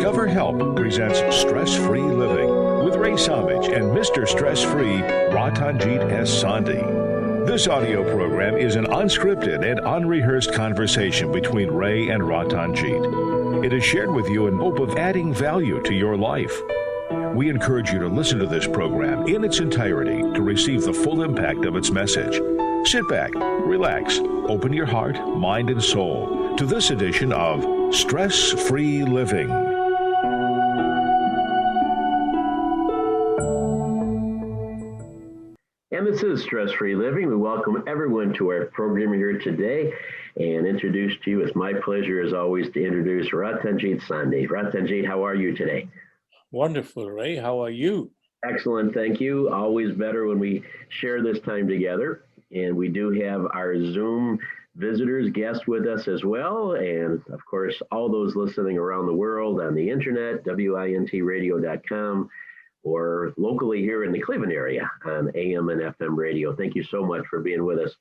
Discover Help presents Stress-Free Living with Ray Somich and Mr. Stress-Free Ratanjit S. Sondhe. This audio program is an unscripted and unrehearsed conversation between Ray and Ratanjit. It is shared with you in hope of adding value to your life. We encourage you to listen to this program in its entirety to receive the full impact of its message. Sit back, relax, open your heart, mind, and soul to this edition of Stress-Free Living. And this is Stress-Free Living. We welcome everyone to our program here today and introduce to you. It's my pleasure, as always, to introduce Ratanjit Sondhe. Ratanjit, how are you today? Wonderful, Ray. How are you? Excellent, thank you. Always better when we share this time together. And we do have our Zoom visitors, guests with us as well. And of course, all those listening around the world on the internet, wintradio.com, or locally here in the Cleveland area on AM and FM radio. Thank you so much for being with us.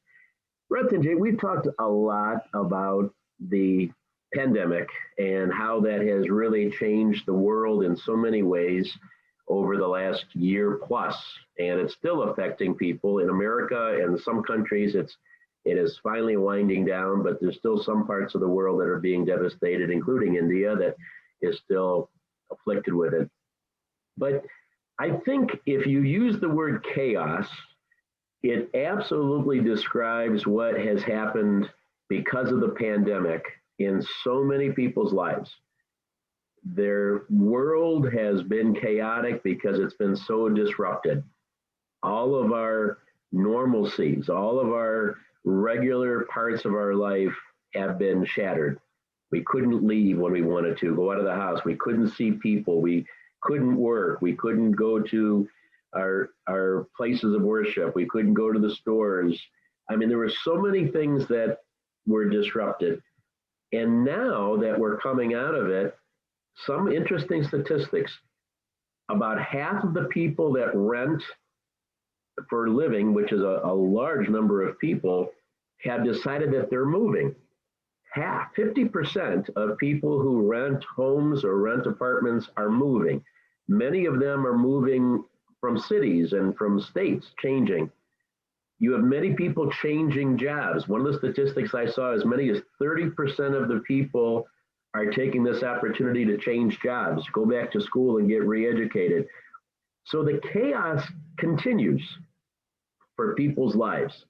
Ratanjit, we've talked a lot about the pandemic and how that has really changed the world in so many ways over the last year plus, and it's still affecting people in America and some countries. It is finally winding down, but there's still some parts of the world that are being devastated, including India, that is still afflicted with it. But I think if you use the word chaos, it absolutely describes what has happened because of the pandemic in so many people's lives. Their world has been chaotic because it's been so disrupted. All of our normalcies, all of our regular parts of our life have been shattered. We couldn't leave when we wanted to, go out of the house. We couldn't see people. We couldn't work. We couldn't go to our places of worship. We couldn't go to the stores. I mean, there were so many things that were disrupted. And now that we're coming out of it, some interesting statistics. About half of the people that rent for a living, which is a large number of people, have decided that they're moving. 50% of people who rent homes or rent apartments are moving. Many of them are moving from cities and from states, changing. You have many people changing jobs. One of the statistics I saw, as many as 30% of the people are taking this opportunity to change jobs, go back to school and get re-educated. So the chaos continues for people's lives.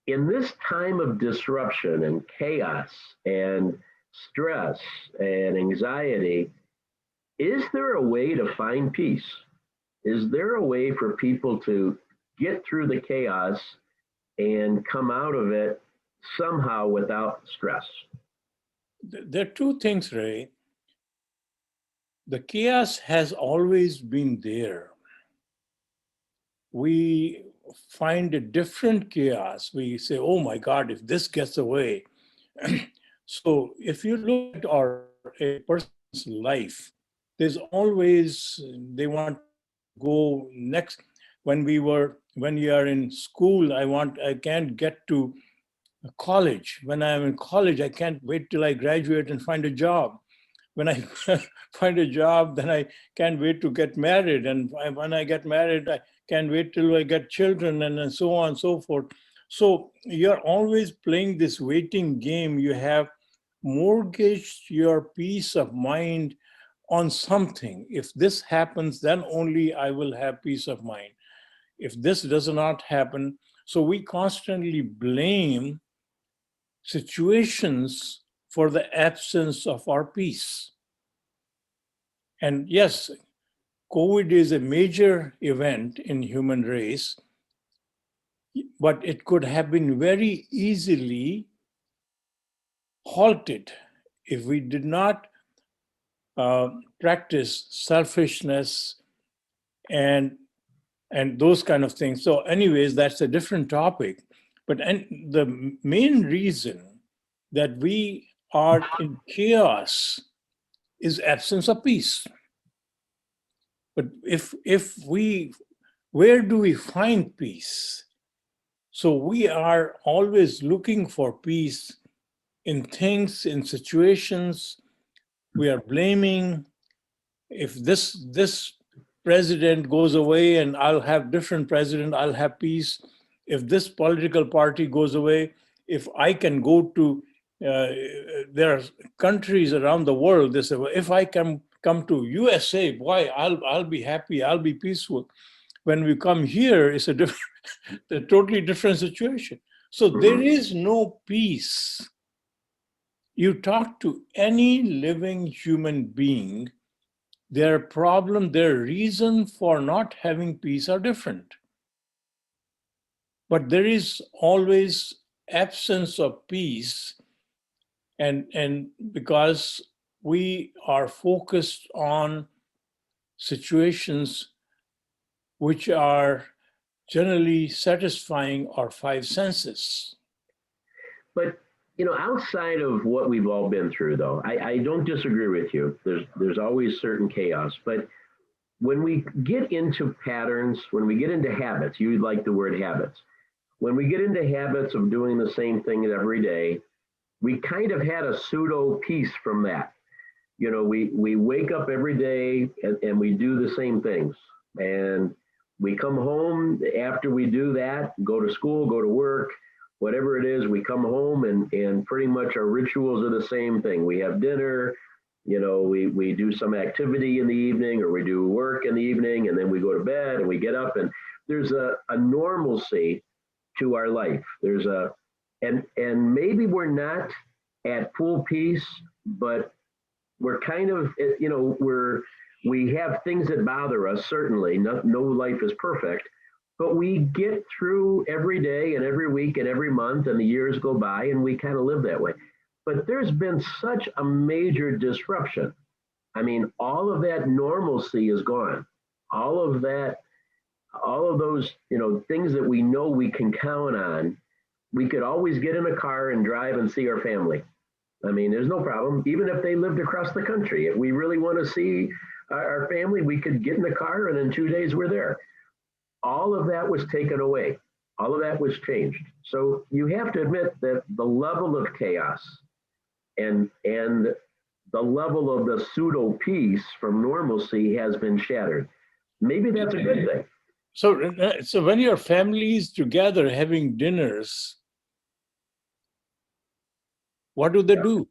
In this time of disruption and chaos and stress and anxiety, is there a way to find peace? Is there a way for people to get through the chaos and come out of it somehow without stress? There are two things, Ray. The chaos has always been there. We find a different chaos. We say, oh my God, if this gets away. So if you look at a person's life, there's always, they want to go next. When you are in school, I can't get to college. When I'm in college, I can't wait till I graduate and find a job. When I find a job, then I can't wait to get married. And when I get married, I can't wait till I get children, and so on and so forth. So you're always playing this waiting game. You have mortgaged your peace of mind on something. If this happens, then only I will have peace of mind. If this does not happen, so we constantly blame situations for the absence of our peace. And yes, COVID is a major event in human race, but it could have been very easily halted if we did not practice selfishness and those kind of things. So anyways, that's a different topic. But the main reason that we are in chaos is absence of peace. But where do we find peace? So we are always looking for peace in things, in situations, We are blaming. If this president goes away and I'll have different president, I'll have peace. If this political party goes away, if I can go to, there are countries around the world, they say, well, if I can come to USA, boy, I'll be happy, I'll be peaceful. When we come here, it's a totally different situation. So there is no peace. You talk to any living human being, their problem, their reason for not having peace are different. But there is always absence of peace, and because we are focused on situations which are generally satisfying our five senses. But outside of what we've all been through, though, I don't disagree with you. There's always certain chaos, but when we get into patterns, when we get into habits, you like the word habits. When we get into habits of doing the same thing every day, we kind of had a pseudo peace from that. We wake up every day and we do the same things. And we come home after we do that, go to school, go to work, whatever it is, we come home and pretty much our rituals are the same thing. We have dinner, we do some activity in the evening, or we do work in the evening, and then we go to bed and we get up, and there's a normalcy to our life. And maybe we're not at full peace, but we're kind of, we have things that bother us, certainly. No life is perfect, but we get through every day and every week and every month, and the years go by, and we kind of live that way. But there's been such a major disruption. I mean, all of that normalcy is gone. All of those, things that we know we can count on. We could always get in a car and drive and see our family. I mean, there's no problem. Even if they lived across the country, if we really want to see our family, we could get in the car and in 2 days we're there. All of that was taken away. All of that was changed. So you have to admit that the level of chaos and the level of the pseudo peace from normalcy has been shattered. Maybe that's a good thing. So when your family is together having dinners, what do?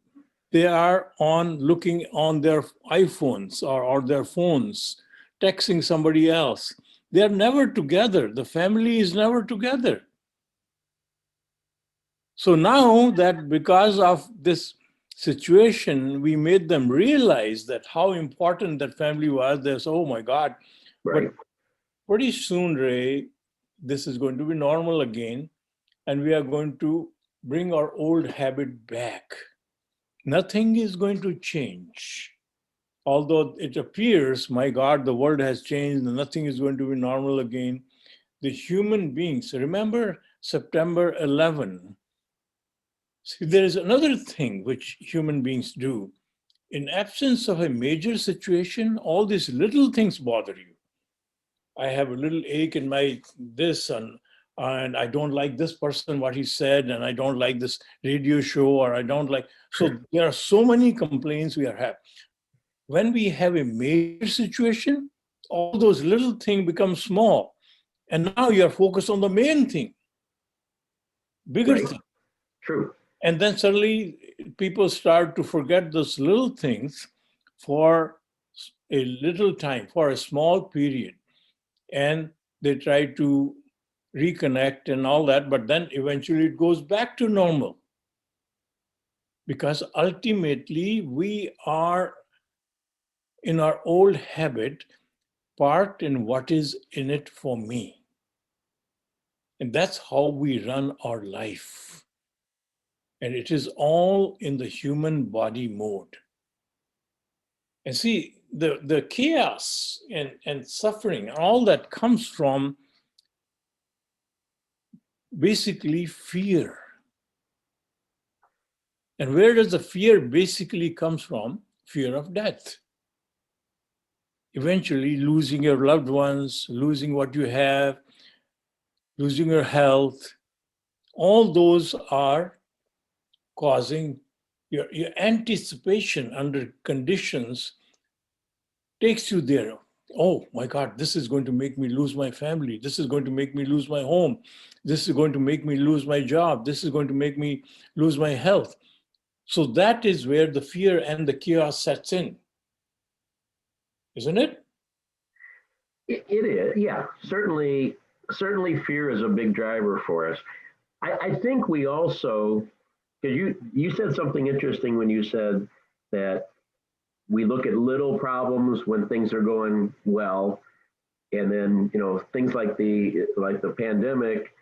They are looking on their iPhones or their phones, texting somebody else. They're never together. The family is never together. So now that because of this situation, we made them realize that how important that family was. They said, oh my God. Right. But pretty soon, Ray, this is going to be normal again, and we are going to bring our old habit back. Nothing is going to change. Although it appears, my God, the world has changed and nothing is going to be normal again. The human beings, remember September 11. See, there is another thing which human beings do. In absence of a major situation, all these little things bother you. I have a little ache in my this, and I don't like this person, what he said, and I don't like this radio show, or I don't like. So there are so many complaints we are having. When we have a major situation, all those little things become small. And now you're focused on the main thing, bigger thing. True. And then suddenly people start to forget those little things for a little time, for a small period. And they try to reconnect and all that, but then eventually it goes back to normal. Because ultimately we are in our old habit, parked in what is in it for me. And that's how we run our life. And it is all in the human body mode. And see, the chaos and suffering, all that comes from basically fear. And where does the fear basically comes from? Fear of death. Eventually losing your loved ones, losing what you have, losing your health, all those are causing Your anticipation under conditions takes you there. Oh my God, this is going to make me lose my family. This is going to make me lose my home. This is going to make me lose my job. This is going to make me lose my health. So that is where the fear and the chaos sets in, isn't it? It is, yeah. Certainly, fear is a big driver for us. I think we also, because you said something interesting when you said that we look at little problems when things are going well, and then things like the pandemic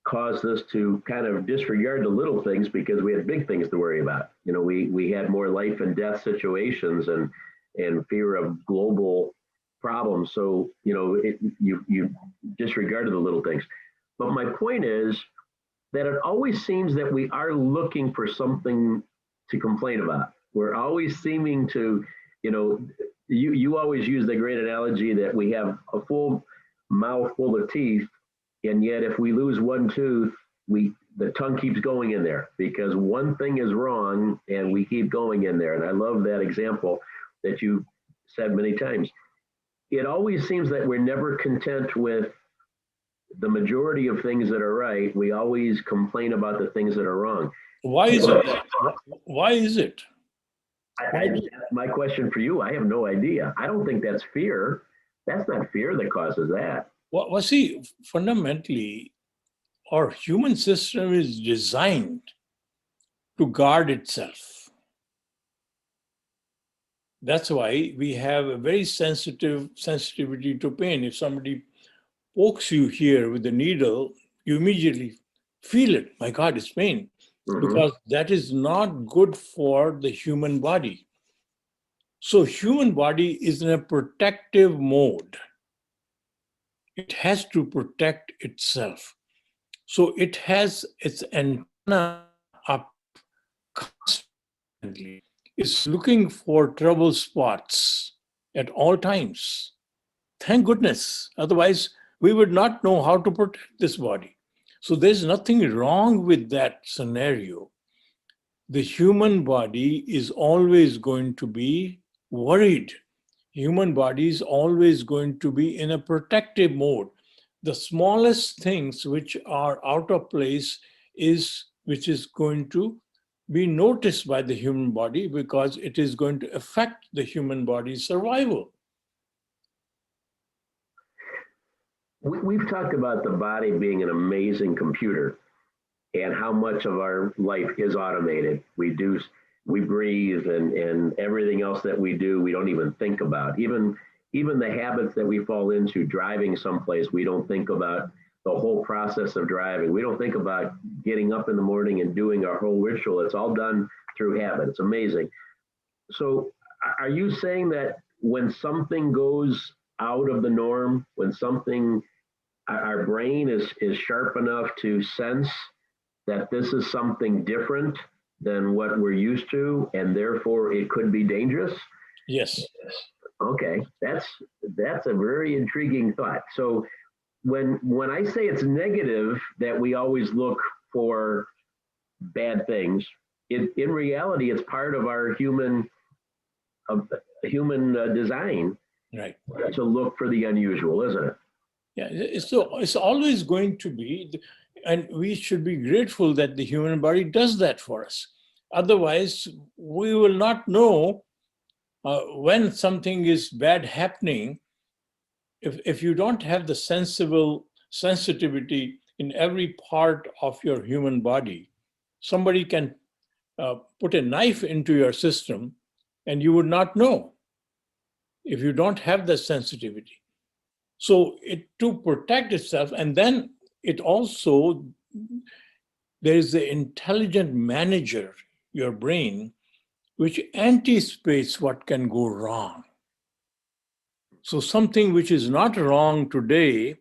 caused us to kind of disregard the little things because we had big things to worry about. We had more life and death situations and fear of global problems. So you disregarded the little things. But my point is that it always seems that we are looking for something to complain about. We're always seeming to, you always use the great analogy that we have a full mouth full of teeth, and yet if we lose one tooth, the tongue keeps going in there because one thing is wrong and we keep going in there. And I love that example that you said many times. It always seems that we're never content with the majority of things that are right. We always complain about the things that are wrong. Why is it? Why is it? My question for you, I have no idea. I don't think that's fear. That's not fear that causes that. Well, see, fundamentally, our human system is designed to guard itself. That's why we have a very sensitivity to pain. If somebody pokes you here with a needle, you immediately feel it. My God, it's pain. Because that is not good for the human body. So human body is in a protective mode. It has to protect itself. So it has its antenna up constantly. It's looking for trouble spots at all times. Thank goodness. Otherwise, we would not know how to protect this body. So there's nothing wrong with that scenario. The human body is always going to be worried. Human body is always going to be in a protective mode. The smallest things which are out of place which is going to be noticed by the human body because it is going to affect the human body's survival. We've talked about the body being an amazing computer and how much of our life is automated. We breathe and everything else that we do, we don't even think about. Even the habits that we fall into, driving someplace, we don't think about the whole process of driving. We don't think about getting up in the morning and doing our whole ritual. It's all done through habit. It's amazing. So are you saying that when something goes out of the norm, when something, our brain is sharp enough to sense that this is something different than what we're used to, and therefore it could be dangerous? Yes. Okay, that's a very intriguing thought. So when I say it's negative that we always look for bad things, in reality, it's part of our human design, right, to look for the unusual, isn't it? Yeah, so it's always going to be, and we should be grateful that the human body does that for us. Otherwise, we will not know when something is bad happening. If you don't have the sensitivity in every part of your human body, somebody can put a knife into your system and you would not know if you don't have the sensitivity. So to protect itself, and then it also, there is the intelligent manager, your brain, which anticipates what can go wrong. So something which is not wrong today,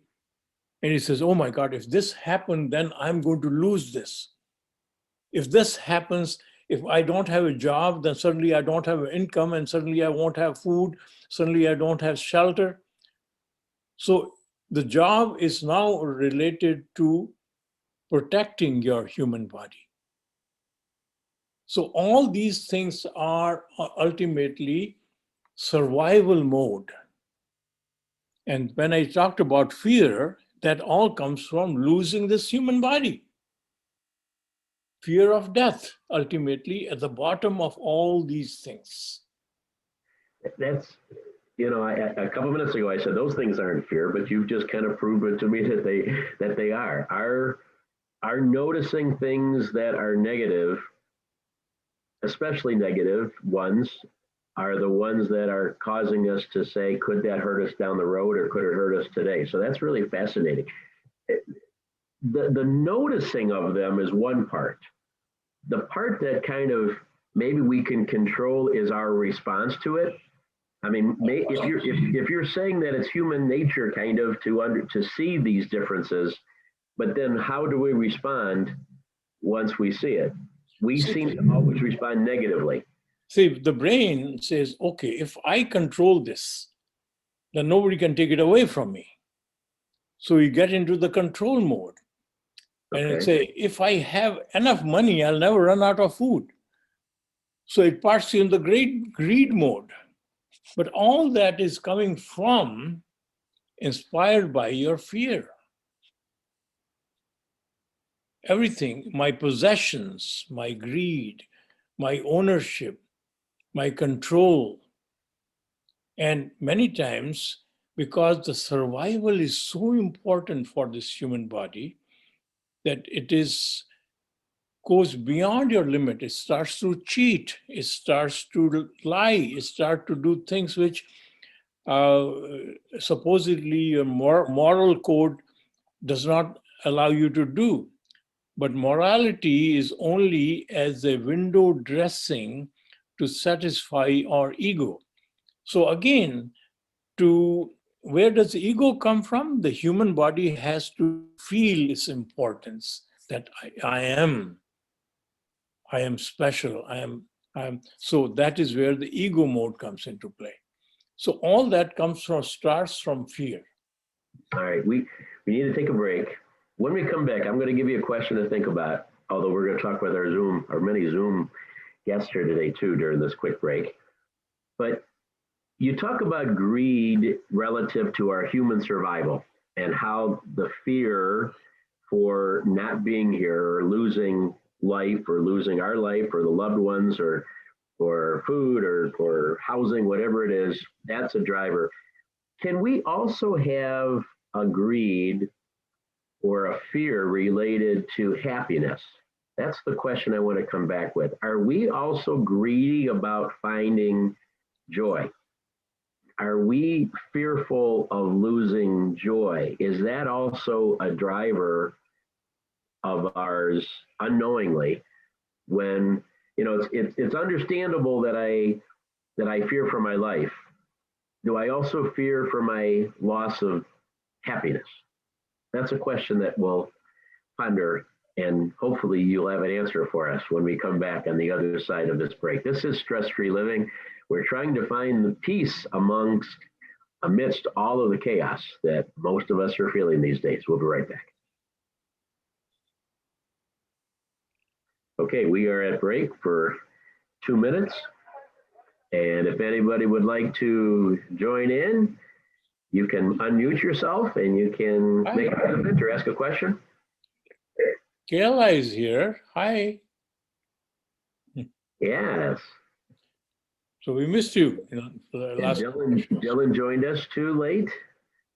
and he says, oh my God, if this happened, then I'm going to lose this. If this happens, if I don't have a job, then suddenly I don't have an income, and suddenly I won't have food, suddenly I don't have shelter. So the job is now related to protecting your human body. So all these things are ultimately survival mode. And when I talked about fear, that all comes from losing this human body. Fear of death, ultimately, at the bottom of all these things. That's, a couple minutes ago I said those things aren't fear, but you've just kind of proven to me that they are. Our noticing things that are negative, especially negative ones, are the ones that are causing us to say, could that hurt us down the road or could it hurt us today? So that's really fascinating. The noticing of them is one part. The part that kind of maybe we can control is our response to it. I mean, if you're saying that it's human nature kind of to see these differences, but then how do we respond once we see it? We seem to always respond negatively. See, the brain says, okay, if I control this, then nobody can take it away from me. So you get into the control mode. And it say, if I have enough money, I'll never run out of food. So it puts you in the great greed mode. But all that is coming from, inspired by your fear. Everything, my possessions, my greed, my ownership, my control. And many times, because the survival is so important for this human body, that it goes beyond your limit. It starts to cheat. It starts to lie. It starts to do things which supposedly your moral code does not allow you to do. But morality is only as a window dressing to satisfy our ego. So again, where does the ego come from? The human body has to feel its importance, that I am special, I am. So that is where the ego mode comes into play. So all that starts from fear. All right, we need to take a break. When we come back, I'm going to give you a question to think about, although we're going to talk with our many Zoom guests here today too during this quick break. But you talk about greed relative to our human survival and how the fear for not being here or losing life or losing our life or the loved ones or food or housing, whatever it is, that's a driver. Can we also have a greed or a fear related to happiness? That's the question I want to come back with. Are we also greedy about finding joy? Are we fearful of losing joy? Is that also a driver of ours unknowingly? When it's understandable that I fear for my life. Do I also fear for my loss of happiness? That's a question that we'll ponder, and hopefully you'll have an answer for us when we come back on the other side of this break. This is Stress-Free Living. We're trying to find the peace amidst all of the chaos that most of us are feeling these days. We'll be right back. Okay, we are at break for 2 minutes. And if anybody would like to join in, you can unmute yourself and you can make a comment or ask a question. Kayla is here. Hi. Yes. So we missed you. Dylan joined us too late.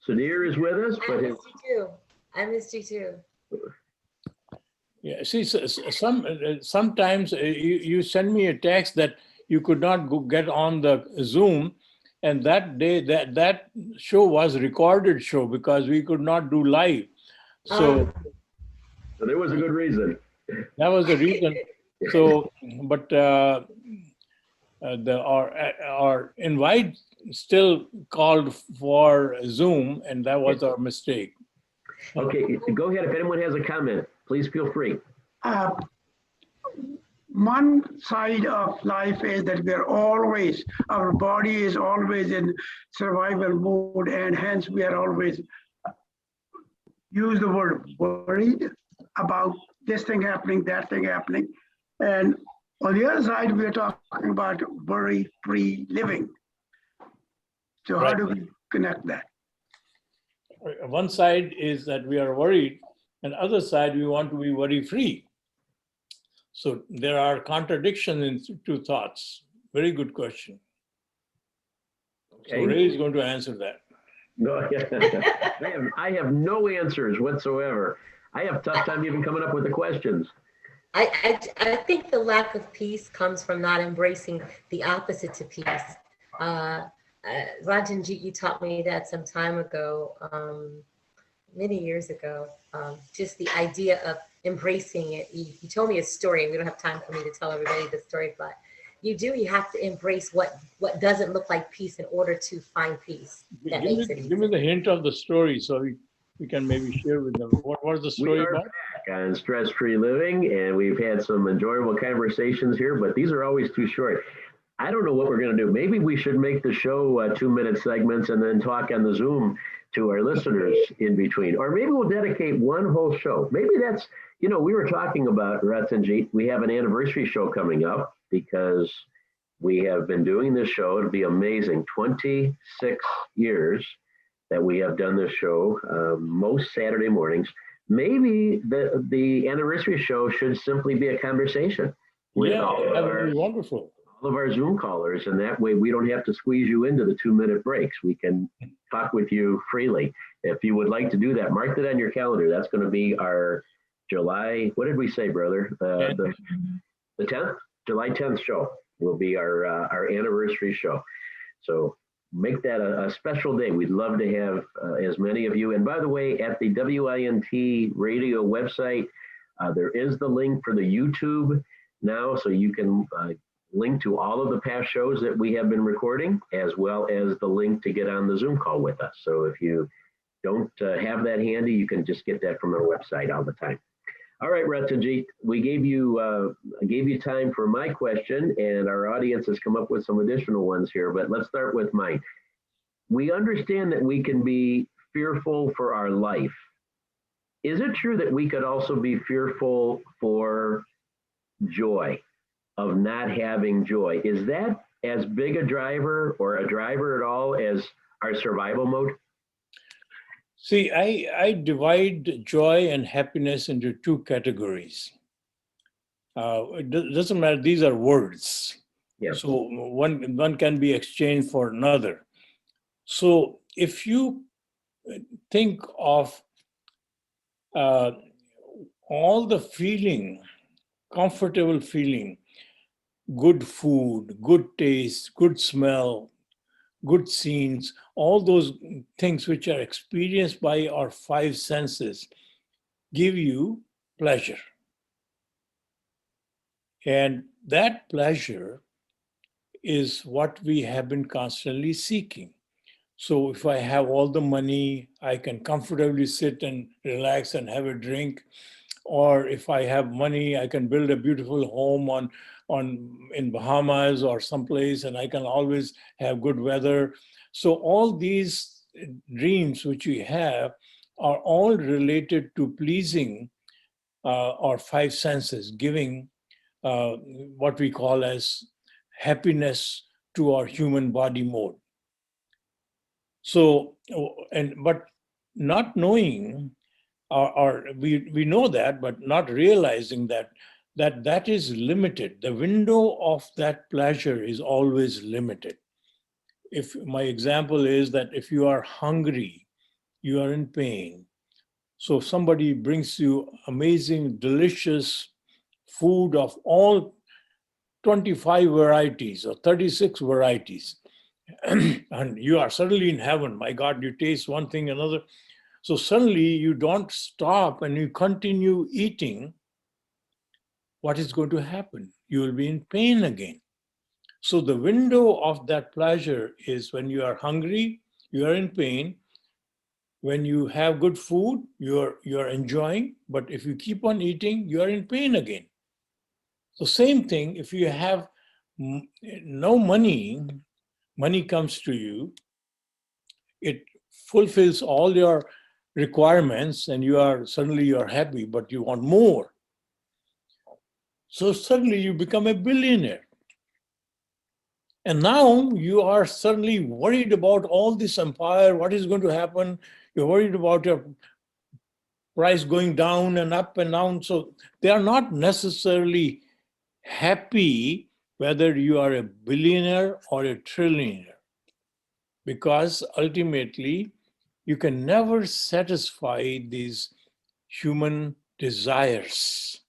Sudhir is with us. I missed you too. Yeah, see, sometimes you send me a text that you could not get on the Zoom, and that day that show was a recorded show because we could not do live. So there was a good reason. That was the reason. So, but our invite still called for Zoom, and that was our mistake. Okay, go ahead. If anyone has a comment, please feel free. One side of life is that our body is always in survival mode, and hence we are always use the word worried about this thing happening, that thing happening. And On the other side, we are talking about worry-free living. So how Right. do we connect that? One side is that we are worried, and other side we want to be worry-free. So there are contradictions in two thoughts. Very good question. So Okay. Ray is going to answer that. No, I have no answers whatsoever. I have a tough time even coming up with the questions. I think the lack of peace comes from not embracing the opposite to peace. Ratanjit, you taught me that some time ago, many years ago, just the idea of embracing it. You told me a story. We don't have time for me to tell everybody the story, but you have to embrace what doesn't look like peace in order to find peace. That makes it easy. Give me the hint of the story so we can maybe share with them. What was the story about? Back on stress-free living, and we've had some enjoyable conversations here, but these are always too short. I don't know what we're going to do. Maybe we should make the show 2-minute segments and then talk on the Zoom to our listeners in between. Or maybe we'll dedicate one whole show. Maybe that's, we were talking about, Ratanjit, we have an anniversary show coming up because we have been doing this show. It'll be amazing. 26 years that we have done this show, most Saturday mornings. Maybe the anniversary show should simply be a conversation with that would be wonderful. All of our Zoom callers, and that way we don't have to squeeze you into the 2-minute breaks. We can talk with you freely. If you would like to do that, mark it on your calendar. That's going to be our July, what did we say, brother? The 10th? July 10th show will be our anniversary show. So make that a special day. We'd love to have as many of you. And by the way, at the WINT radio website, there is the link for the YouTube now, so you can link to all of the past shows that we have been recording, as well as the link to get on the Zoom call with us. So if you don't have that handy, you can just get that from our website all the time. All right, Ratanjit, we gave you time for my question, and our audience has come up with some additional ones here, but let's start with mine. We understand that we can be fearful for our life. Is it true that we could also be fearful for joy, of not having joy? Is that as big a driver or a driver at all as our survival mode? See, I divide joy and happiness into two categories. It doesn't matter, these are words. Yes. So one can be exchanged for another. So if you think of all the feeling, comfortable feeling, good food, good taste, good smell, good scenes, all those things which are experienced by our five senses give you pleasure. And that pleasure is what we have been constantly seeking. So if I have all the money, I can comfortably sit and relax and have a drink. Or if I have money, I can build a beautiful home in Bahamas or someplace, and I can always have good weather. So all these dreams which we have are all related to pleasing our five senses, giving what we call as happiness to our human body mode. So, but not knowing, or we know that, but not realizing that is limited. The window of that pleasure is always limited. If my example is that if you are hungry, you are in pain. So somebody brings you amazing, delicious food of all 25 varieties or 36 varieties. And you are suddenly in heaven. My God, you taste one thing, another. So suddenly you don't stop and you continue eating. What is going to happen? You will be in pain again. So the window of that pleasure is when you are hungry, you are in pain. When you have good food, you're enjoying. But if you keep on eating, you are in pain again. So same thing, if you have no money, money comes to you, it fulfills all your requirements and you are happy, but you want more. So suddenly you become a billionaire. And now you are suddenly worried about all this empire, what is going to happen. You're worried about your price going down and up and down. So they are not necessarily happy whether you are a billionaire or a trillionaire, because ultimately you can never satisfy these human desires.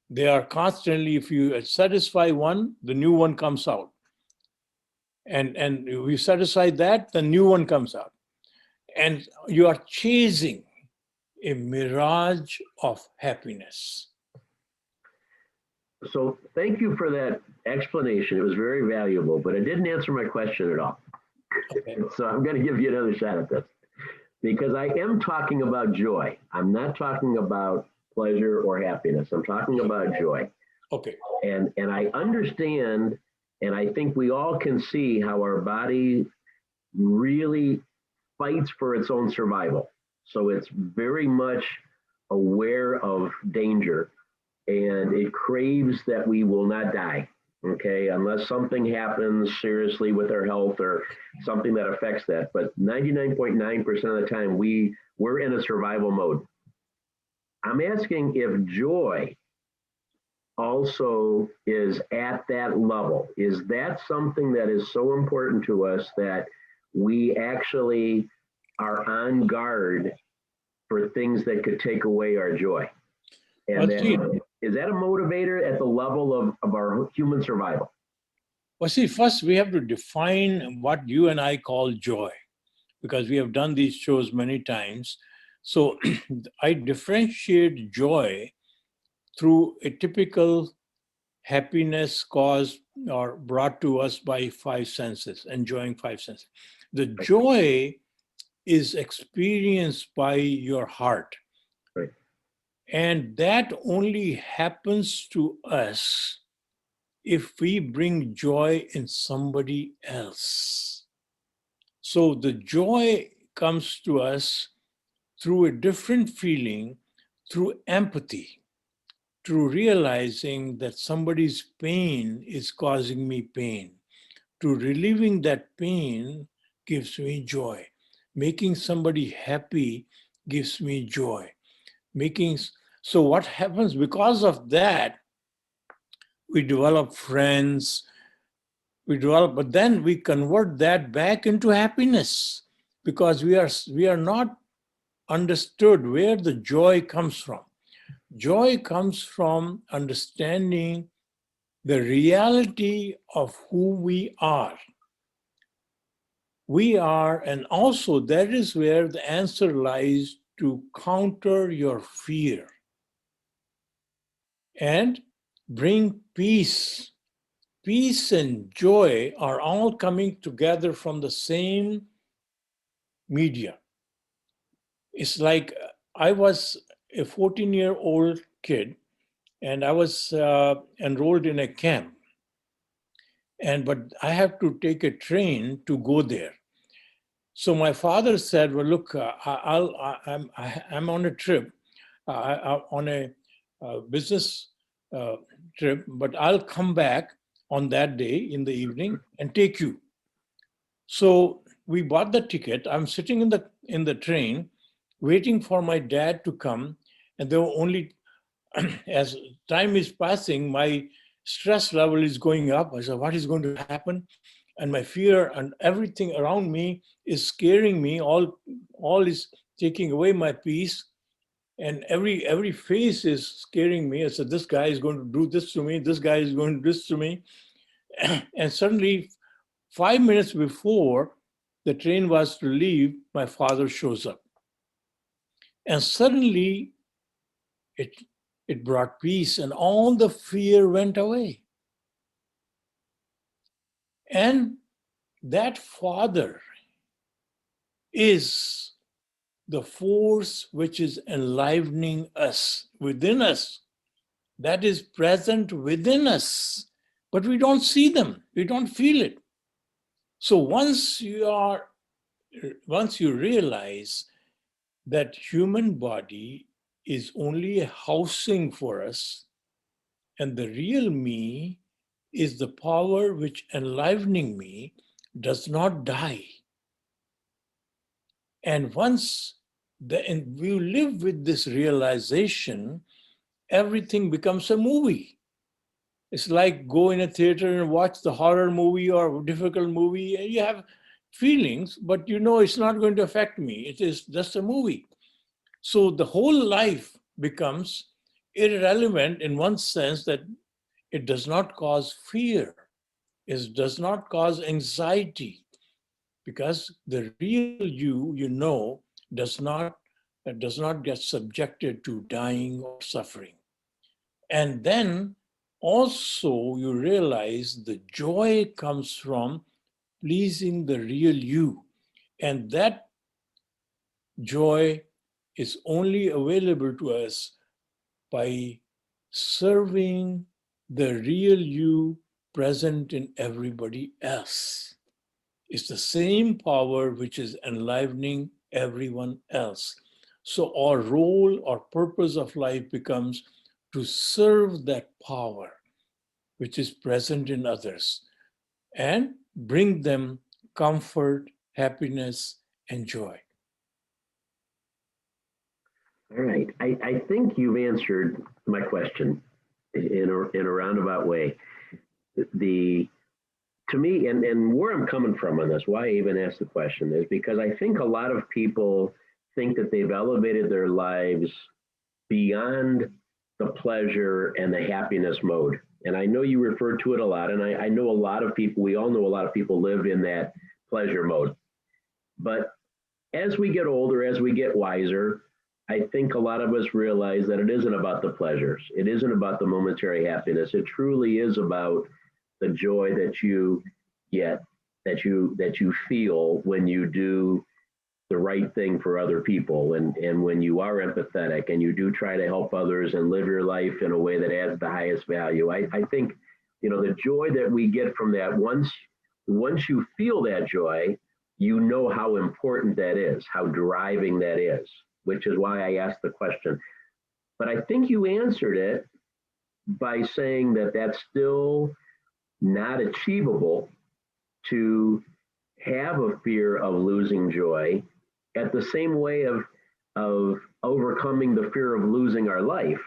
They are constantly, if you satisfy one, the new one comes out. And we satisfy that, the new one comes out. And you are chasing a mirage of happiness. So thank you for that explanation. It was very valuable, but it didn't answer my question at all. Okay. So I'm going to give you another shot at this, because I am talking about joy. I'm not talking about pleasure or happiness. I'm talking about joy. Okay. And I understand, and I think we all can see how our body really fights for its own survival. So it's very much aware of danger, and it craves that we will not die. Okay, unless something happens seriously with our health or something that affects that. But 99.9% of the time, we're in a survival mode. I'm asking if joy also is at that level. Is that something that is so important to us that we actually are on guard for things that could take away our joy? And then, is that a motivator at the level of our human survival? Well, see, first we have to define what you and I call joy, because we have done these shows many times. So I differentiate joy through a typical happiness caused or brought to us by five senses, enjoying five senses. The joy is experienced by your heart. Right. And that only happens to us if we bring joy in somebody else. So the joy comes to us through a different feeling, through empathy, through realizing that somebody's pain is causing me pain. To relieving that pain gives me joy. Making somebody happy gives me joy. So what happens because of that, we develop friends, but then we convert that back into happiness, because we are not understood where the joy comes from. Joy comes from understanding the reality of who we are. We are, and also that is where the answer lies to counter your fear and bring peace. Peace and joy are all coming together from the same media. It's like I was a 14-year-old kid, and I was enrolled in a camp. But I have to take a train to go there. So my father said, "Well, look, I'm on a trip, on a business trip, but I'll come back on that day in the evening and take you." So we bought the ticket. I'm sitting in the train, waiting for my dad to come, and there were only as time is passing, my stress level is going up. I said, what is going to happen? And my fear and everything around me is scaring me. All is taking away my peace. And every face is scaring me. I said, this guy is going to do this to me. This guy is going to do this to me. And suddenly, 5 minutes before the train was to leave, my father shows up. And suddenly, it brought peace, and all the fear went away. And that Father is the force which is enlivening us, within us, that is present within us, but we don't see them, we don't feel it. So once you realize that human body is only a housing for us, And the real me is the power which enlivening me does not die. And once and we live with this realization, everything becomes a movie. It's like go in a theater and watch the horror movie or difficult movie, and you have feelings, but you know it's not going to affect me. It is just a movie. So the whole life becomes irrelevant in one sense that it does not cause fear, it does not cause anxiety, because the real you, you know, does not get subjected to dying or suffering. And then also you realize the joy comes from pleasing the real you. And that joy is only available to us by serving the real you present in everybody else. It's the same power which is enlivening everyone else. So our role or purpose of life becomes to serve that power which is present in others and bring them comfort, happiness, and joy. All right. I think you've answered my question in a roundabout way. To me, and where I'm coming from on this, why I even asked the question is because I think a lot of people think that they've elevated their lives beyond the pleasure and the happiness mode. And I know you refer to it a lot, and I know a lot of people, we all know a lot of people live in that pleasure mode. But as we get older, as we get wiser, I think a lot of us realize that it isn't about the pleasures. It isn't about the momentary happiness. It truly is about the joy that you get, that you feel when you do the right thing for other people, and when you are empathetic and you do try to help others and live your life in a way that adds the highest value. I think, you know, the joy that we get from that, once you feel that joy, you know how important that is, how driving that is, which is why I asked the question. But I think you answered it by saying that that's still not achievable to have a fear of losing joy at the same way of overcoming the fear of losing our life.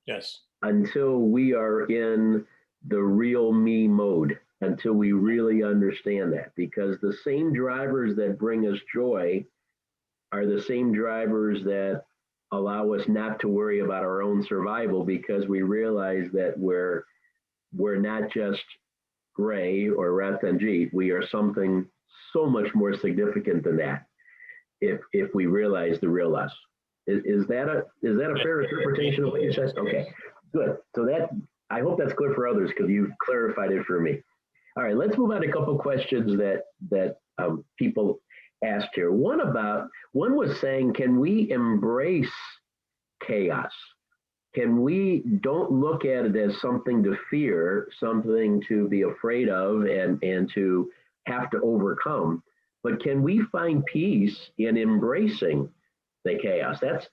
Yes. Until we are in the real me mode, until we really understand that. Because the same drivers that bring us joy are the same drivers that allow us not to worry about our own survival, because we realize that we're not just Gray or Ratanjit. We are something so much more significant than that if we realize the real us. Is that a fair interpretation of what you said? Okay, good. So that, I hope that's good for others because you've clarified it for me. All right, let's move on to a couple of questions that people asked here. One was saying, can we embrace chaos? Can we don't look at it as something to fear, something to be afraid of and to have to overcome, but can we find peace in embracing the chaos? That's,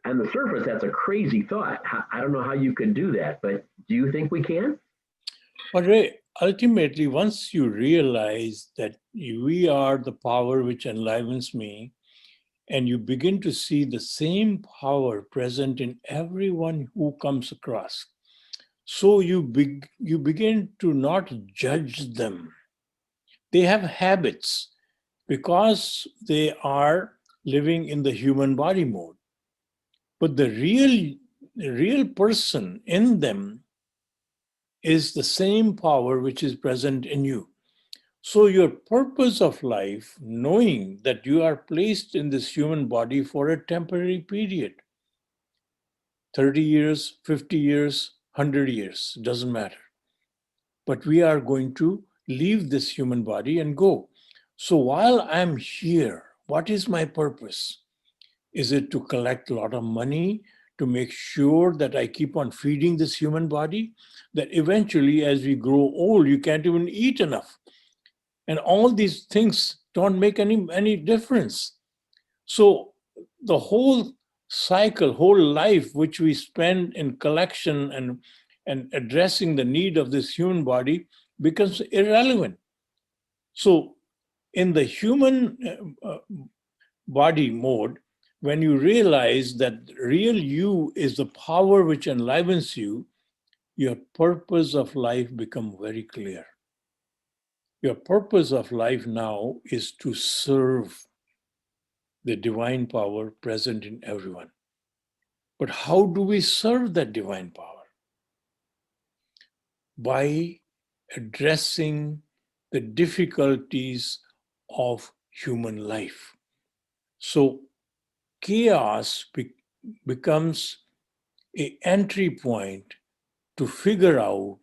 on the surface, that's a crazy thought. I don't know how you could do that, but do you think we can? But Ray, ultimately, once you realize that we are the power which enlivens me, and you begin to see the same power present in everyone who comes across, so you begin to not judge them. They have habits because they are living in the human body mode. But the real person in them is the same power which is present in you. So your purpose of life, knowing that you are placed in this human body for a temporary period, 30 years, 50 years, 100 years, doesn't matter. But we are going to leave this human body and go. So while I'm here, what is my purpose? Is it to collect a lot of money to make sure that I keep on feeding this human body? That eventually, as we grow old, you can't even eat enough. And all these things don't make any difference. So the whole cycle, whole life, which we spend in collection and and addressing the need of this human body becomes irrelevant. So in the human body mode, when you realize that real you is the power which enlivens you, your purpose of life becomes very clear. Your purpose of life now is to serve the divine power present in everyone. But how do we serve that divine power? By addressing the difficulties of human life. So chaos becomes an entry point to figure out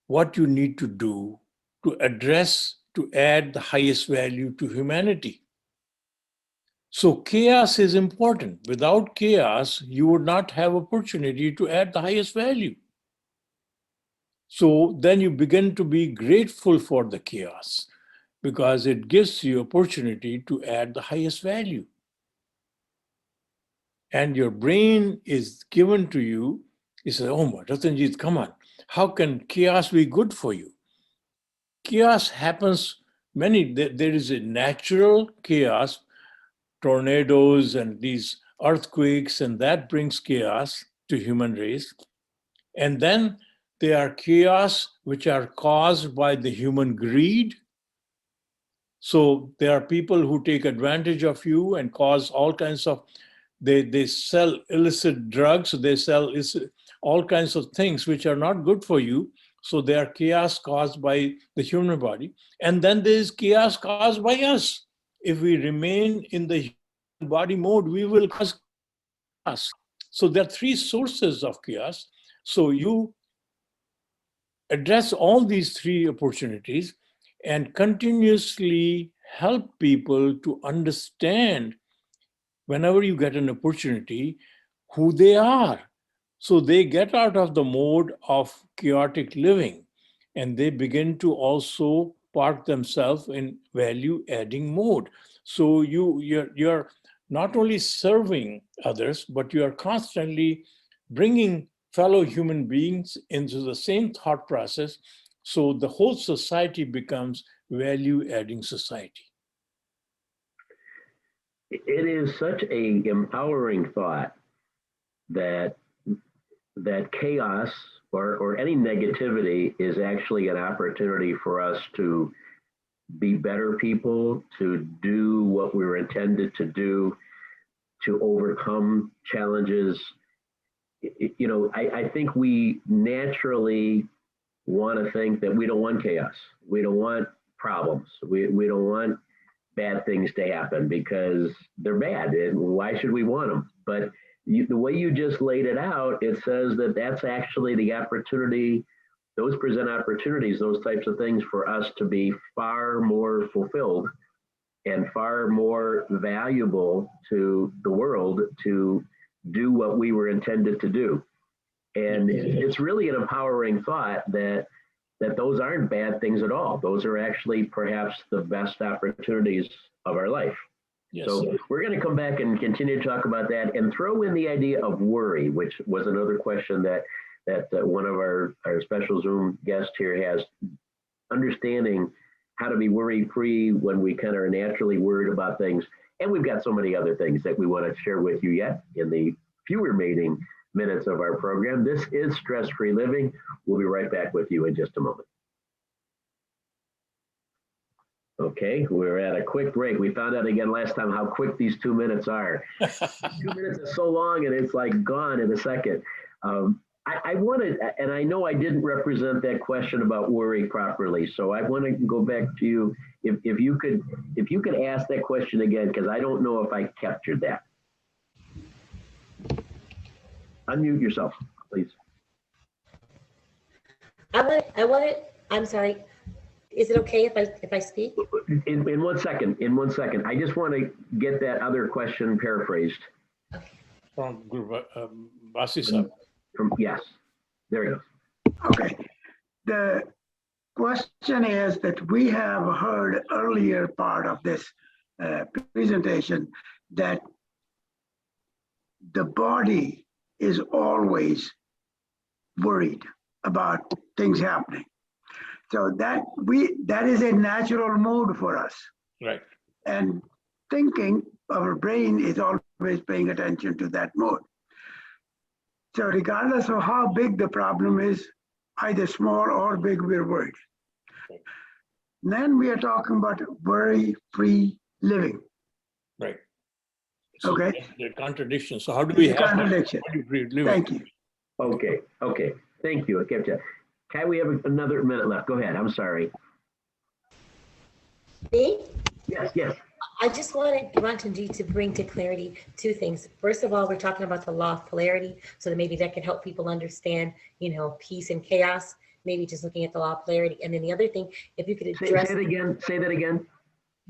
what you need to do to address, to add the highest value to humanity. So chaos is important. Without chaos, you would not have opportunity to add the highest value. So then you begin to be grateful for the chaos because it gives you opportunity to add the highest value. And your brain is given to you, it says, oh my, Ratanjit, come on. How can chaos be good for you? Chaos happens there is a natural chaos, tornadoes and these earthquakes, and that brings chaos to human race. And then there are chaos which are caused by the human greed. So there are people who take advantage of you and cause all kinds of, they sell illicit drugs, they sell all kinds of things which are not good for you. So they are chaos caused by the human body. And then there is chaos caused by us. If we remain in the human body mode, we will cause chaos. So there are three sources of chaos. So you address all these three opportunities and continuously help people to understand whenever you get an opportunity who they are. So they get out of the mode of chaotic living and they begin to also park themselves in value adding mode. So you're not only serving others, but you are constantly bringing fellow human beings into the same thought process. So the whole society becomes value adding society. It is such a empowering thought that chaos or any negativity is actually an opportunity for us to be better people, to do what we were intended to do, to overcome challenges. You know, I think we naturally want to think that we don't want chaos. We don't want problems. We don't want bad things to happen because they're bad. And why should we want them? But the way you just laid it out, it says that that's actually the opportunity. Those present opportunities, those types of things for us to be far more fulfilled and far more valuable to the world to do what we were intended to do. And it's really an empowering thought that those aren't bad things at all. Those are actually perhaps the best opportunities of our life. Yes. So we're going to come back and continue to talk about that and throw in the idea of worry, which was another question that one of our special Zoom guests here has, understanding how to be worry-free when we kind of are naturally worried about things. And we've got so many other things that we want to share with you yet in the few remaining minutes of our program. This is Stress-Free Living. We'll be right back with you in just a moment. Okay, we're at a quick break. We found out again last time how quick these 2 minutes are. 2 minutes is so long and it's like gone in a second. I wanted, and I know I didn't represent that question about worry properly, so I want to go back to you. If you could ask that question again, because I don't know if I captured that. Unmute yourself, please. I'm sorry. Is it okay if I speak? In 1 second. In 1 second. I just want to get that other question paraphrased. Okay. From Basi. Yes. There you go. Okay. The question is that we have heard earlier part of this presentation that the body is always worried about things happening. So that is a natural mode for us. Right. And thinking, our brain is always paying attention to that mode. So regardless of how big the problem is, either small or big, we're worried. Then we are talking about worry-free living. Right. So Okay. the contradiction. So how do we have contradiction? worry-free living? Thank you. Okay. Thank you. I kept you. Kai, we have another minute left. Go ahead. I'm sorry. Me? Yes. I just wanted Ratanjit to bring to clarity two things. First of all, we're talking about the law of polarity, so that maybe that can help people understand, peace and chaos. Maybe just looking at the law of polarity. And then the other thing, if you could address... Say that again.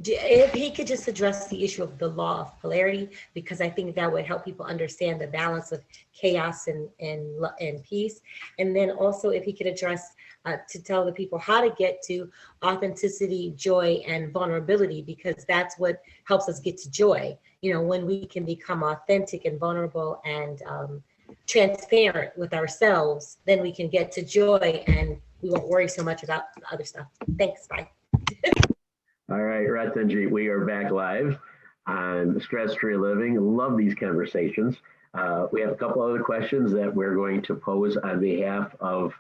If he could just address the issue of the law of polarity, because I think that would help people understand the balance of chaos and peace. And then also if he could address to tell the people how to get to authenticity, joy, and vulnerability, because that's what helps us get to joy. When we can become authentic and vulnerable and transparent with ourselves, then we can get to joy and we won't worry so much about other stuff. Thanks, bye. All right, Ratanjit, we are back live on Stress-Free Living. Love these conversations. We have a couple other questions that we're going to pose on behalf of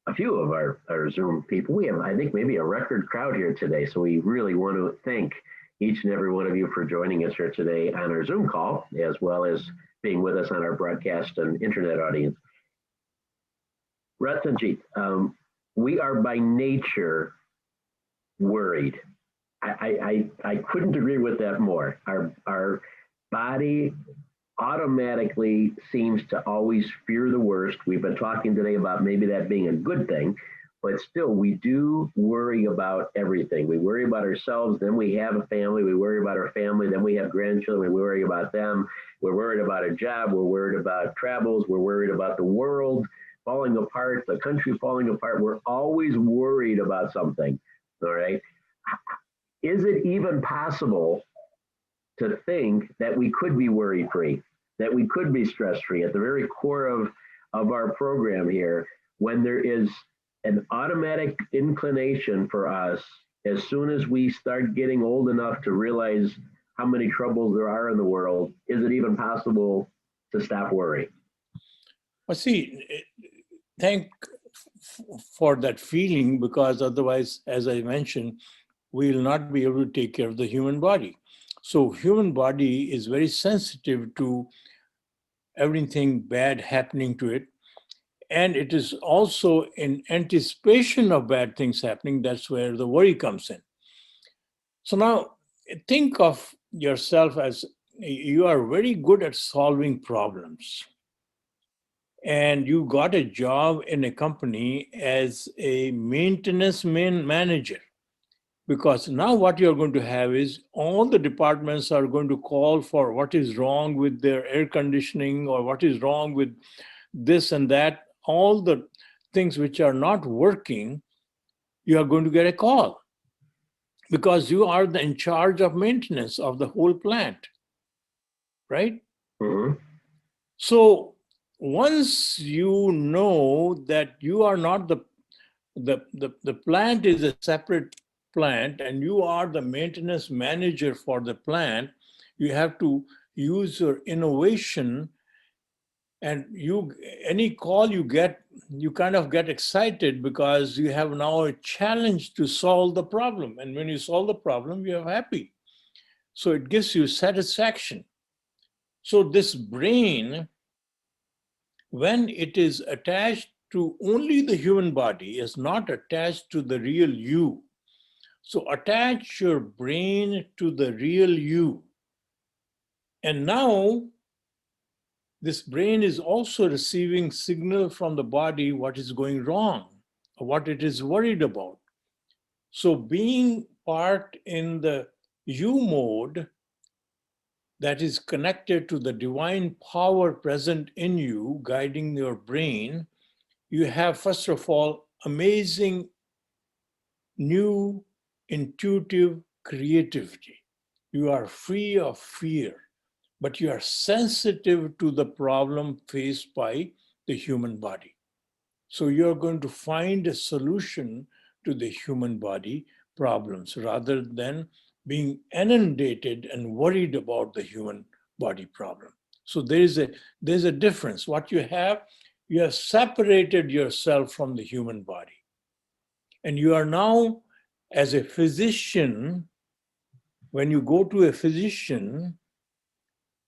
a few of our Zoom people. We have, I think, maybe a record crowd here today, so we really want to thank each and every one of you for joining us here today on our Zoom call, as well as being with us on our broadcast and internet audience. Ratanjit, we are by nature worried. I couldn't agree with that more. Our body automatically seems to always fear the worst. We've been talking today about maybe that being a good thing, but still we do worry about everything. We worry about ourselves, then we have a family, we worry about our family, then we have grandchildren, we worry about them, we're worried about a job, we're worried about travels, we're worried about the world falling apart, the country falling apart. We're always worried about something. All right. Is it even possible to think that we could be worry-free, that we could be stress-free at the very core of our program here, when there is an automatic inclination for us, as soon as we start getting old enough to realize how many troubles there are in the world, is it even possible to stop worrying? Well, see, thank for that feeling, because otherwise, as I mentioned, we will not be able to take care of the human body. So human body is very sensitive to everything bad happening to it. And it is also in anticipation of bad things happening. That's where the worry comes in. So now think of yourself as you are very good at solving problems. And you got a job in a company as a maintenance manager. Because now what you're going to have is all the departments are going to call for what is wrong with their air conditioning or what is wrong with this and that. All the things which are not working, you are going to get a call because you are in charge of maintenance of the whole plant, right? Mm-hmm. So once you know that you are not the plant is a separate plant and you are the maintenance manager for the plant, you have to use your innovation, and any call you get, you kind of get excited because you have now a challenge to solve the problem. And when you solve the problem, you are happy. So it gives you satisfaction. So this brain, when it is attached to only the human body, is not attached to the real you. So attach your brain to the real you. And now this brain is also receiving signal from the body what is going wrong, or what it is worried about. So being part in the you mode that is connected to the divine power present in you, guiding your brain, you have, first of all, amazing new intuitive creativity. You are free of fear, but you are sensitive to the problem faced by the human body. So you're going to find a solution to the human body problems rather than being inundated and worried about the human body problem. So there's a difference. What you have separated yourself from the human body. And you are now, as a physician, when you go to a physician,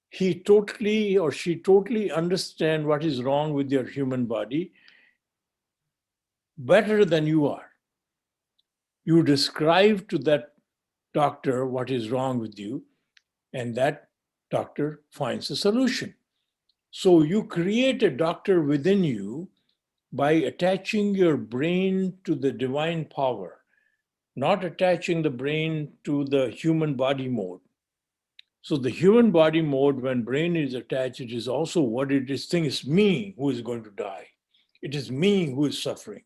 he totally or she totally understand what is wrong with your human body better than you are. You describe to that doctor what is wrong with you, and that doctor finds a solution. So you create a doctor within you by attaching your brain to the divine power, not attaching the brain to the human body mode. So the human body mode, when brain is attached, it is also what it is thinking, it's me who is going to die. It is me who is suffering.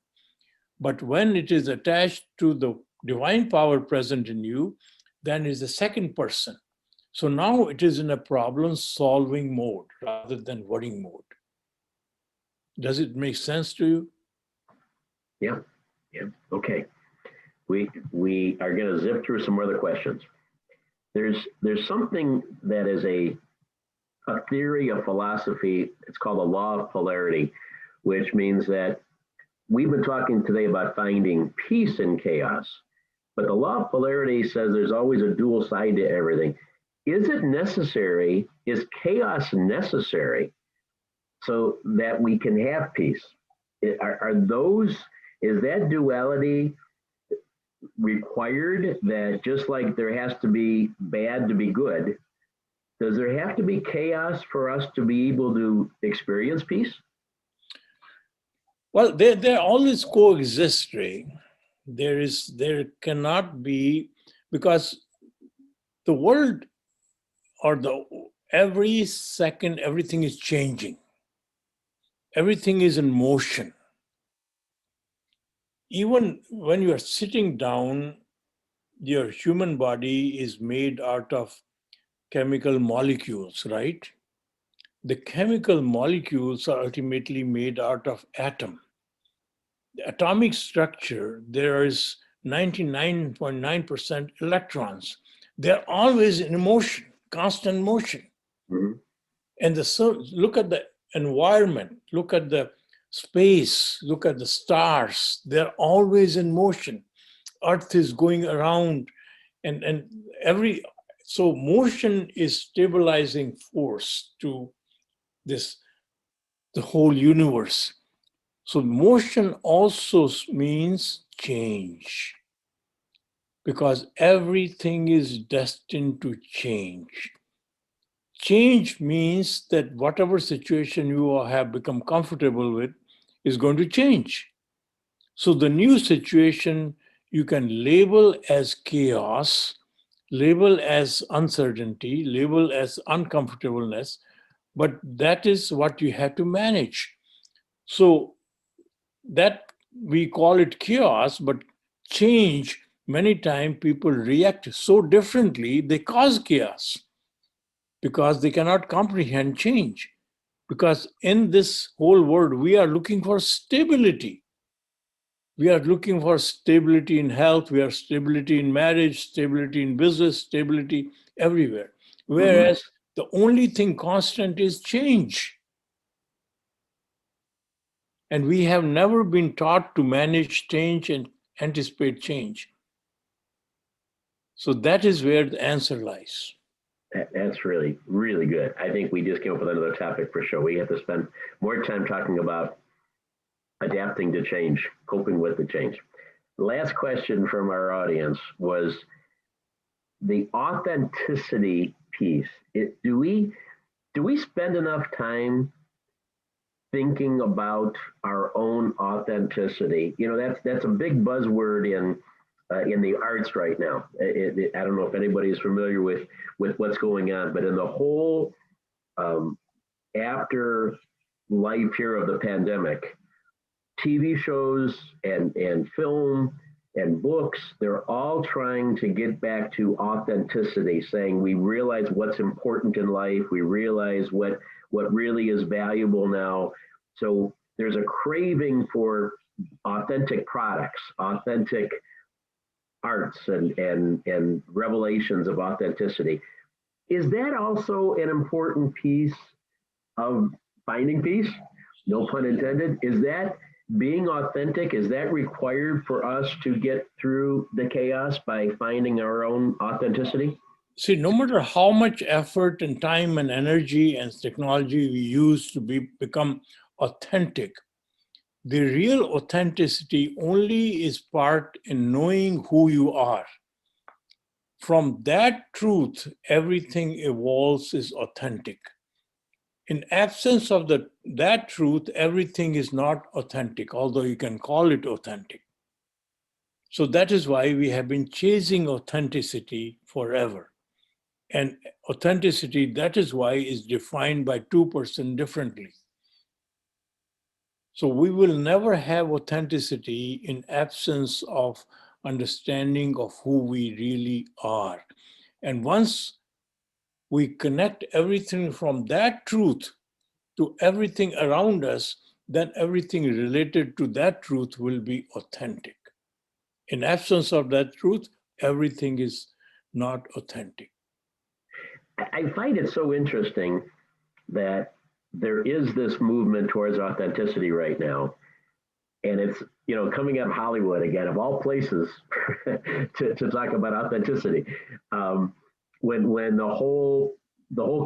But when it is attached to the divine power present in you, then is the second person. So now it is in a problem solving mode rather than worrying mode. Does it make sense to you? Yeah. Okay. We are going to zip through some other questions. There's something that is a theory, a philosophy. It's called the law of polarity, which means that we've been talking today about finding peace in chaos, but the law of polarity says there's always a dual side to everything. Is it necessary? Is chaos necessary so that we can have peace? Is that duality required, that just like there has to be bad to be good, does there have to be chaos for us to be able to experience peace? Well, they always coexist, Ray. There cannot be, because the world or every second, everything is changing. Everything is in motion. Even when you are sitting down, your human body is made out of chemical molecules, right? The chemical molecules are ultimately made out of atom. The atomic structure, there is 99.9% electrons. They're always in motion, constant motion. Mm-hmm. And look at the environment, look at the space, look at the stars. They're always in motion. Earth is going around, and so motion is stabilizing force to the whole universe. So motion also means change, because everything is destined to change. Change means that whatever situation you have become comfortable with is going to change. So the new situation you can label as chaos, label as uncertainty, label as uncomfortableness, but that is what you have to manage. So that we call it chaos, but change, many times people react so differently, they cause chaos because they cannot comprehend change. Because in this whole world, we are looking for stability. We are looking for stability in health, we are stability in marriage, stability in business, stability everywhere. Whereas the only thing constant is change. And we have never been taught to manage change and anticipate change. So that is where the answer lies. That's really, really good. I think we just came up with another topic for sure. We have to spend more time talking about adapting to change, coping with the change. Last question from our audience was the authenticity piece. Do we spend enough time thinking about our own authenticity? You know, that's a big buzzword in the arts right now. I don't know if anybody is familiar with what's going on, but in the whole after life here of the pandemic, TV shows and film and books, they're all trying to get back to authenticity, saying we realize what's important in life, we realize what really is valuable now. So there's a craving for authentic products, authentic arts, and revelations of authenticity. Is that also an important piece of finding peace? No pun intended. Is that being authentic? Is that required for us to get through the chaos by finding our own authenticity? See, no matter how much effort and time and energy and technology we use to become authentic, the real authenticity only is part in knowing who you are. From that truth, everything evolves is authentic. In absence of that truth, everything is not authentic, although you can call it authentic. So that is why we have been chasing authenticity forever. And authenticity, that is why, is defined by two persons differently. So we will never have authenticity in absence of understanding of who we really are. And once we connect everything from that truth to everything around us, then everything related to that truth will be authentic. In absence of that truth, everything is not authentic. I find it so interesting that there is this movement towards authenticity right now. And it's, coming out of Hollywood again, of all places, to talk about authenticity. When the whole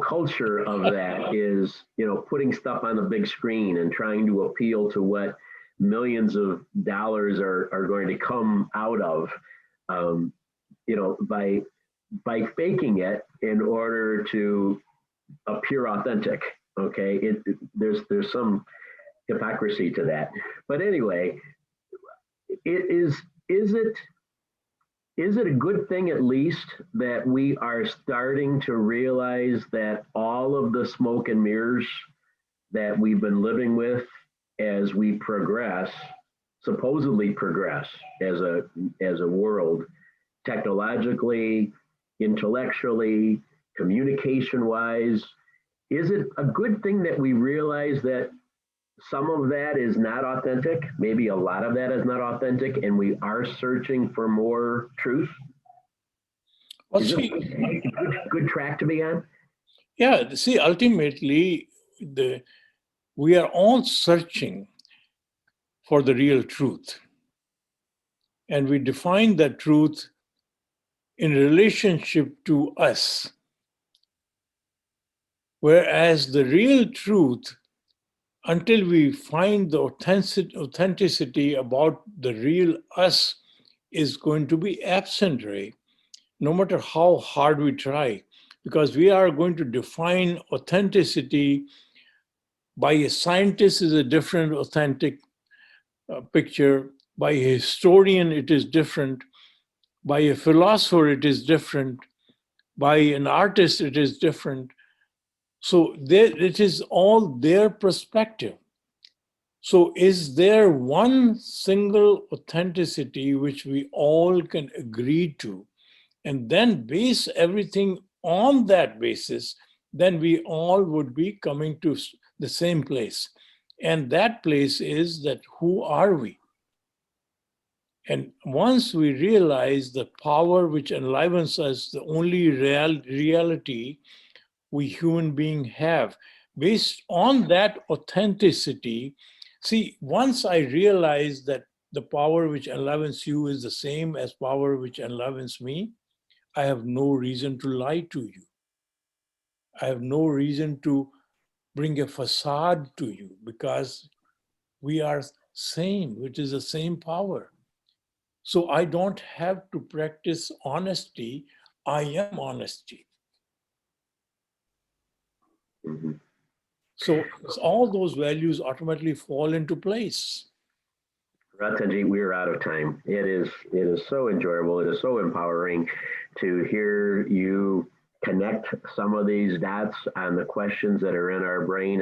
culture of that is, putting stuff on the big screen and trying to appeal to what millions of dollars are going to come out of, by faking it in order to appear authentic. Okay, there's some hypocrisy to that. But anyway, is it a good thing at least that we are starting to realize that all of the smoke and mirrors that we've been living with as we progress, supposedly progress as a world, technologically, intellectually, communication-wise, is it a good thing that we realize that some of that is not authentic, maybe a lot of that is not authentic, and we are searching for more truth? Well, Is see, it a good track to be on? yeah, see, ultimately, we are all searching for the real truth. And we define that truth in relationship to us. Whereas the real truth, until we find the authenticity about the real us, is going to be absent, Ray, no matter how hard we try, because we are going to define authenticity by a scientist is a different authentic picture. By a historian, it is different. By a philosopher, it is different. By an artist, it is different. So it is all their perspective. So is there one single authenticity which we all can agree to, and then base everything on that basis, then we all would be coming to the same place. And that place is that who are we? And once we realize the power which enlivens us, the only reality we human beings have, based on that authenticity, see, once I realize that the power which enlivens you is the same as power which enlivens me, I have no reason to lie to you. I have no reason to bring a facade to you, because we are same, which is the same power. So I don't have to practice honesty. I am honesty. Mm-hmm. So all those values automatically fall into place. Ratanjit, we are out of time. It is so enjoyable. It is so empowering to hear you connect some of these dots on the questions that are in our brain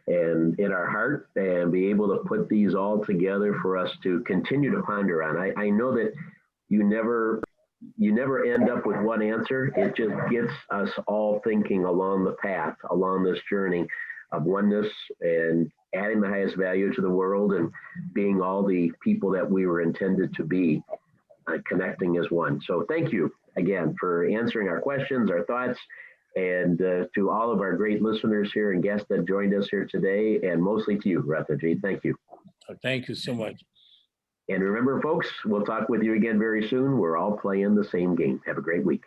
and in our heart, and be able to put these all together for us to continue to ponder on. I know that you never end up with one answer. It just gets us all thinking along the path, along this journey of oneness and adding the highest value to the world and being all the people that we were intended to be, connecting as one. So thank you again for answering our questions, our thoughts, and to all of our great listeners here and guests that joined us here today, and mostly to you, Ratanjit. Thank you. Thank you so much. And remember, folks, we'll talk with you again very soon. We're all playing the same game. Have a great week.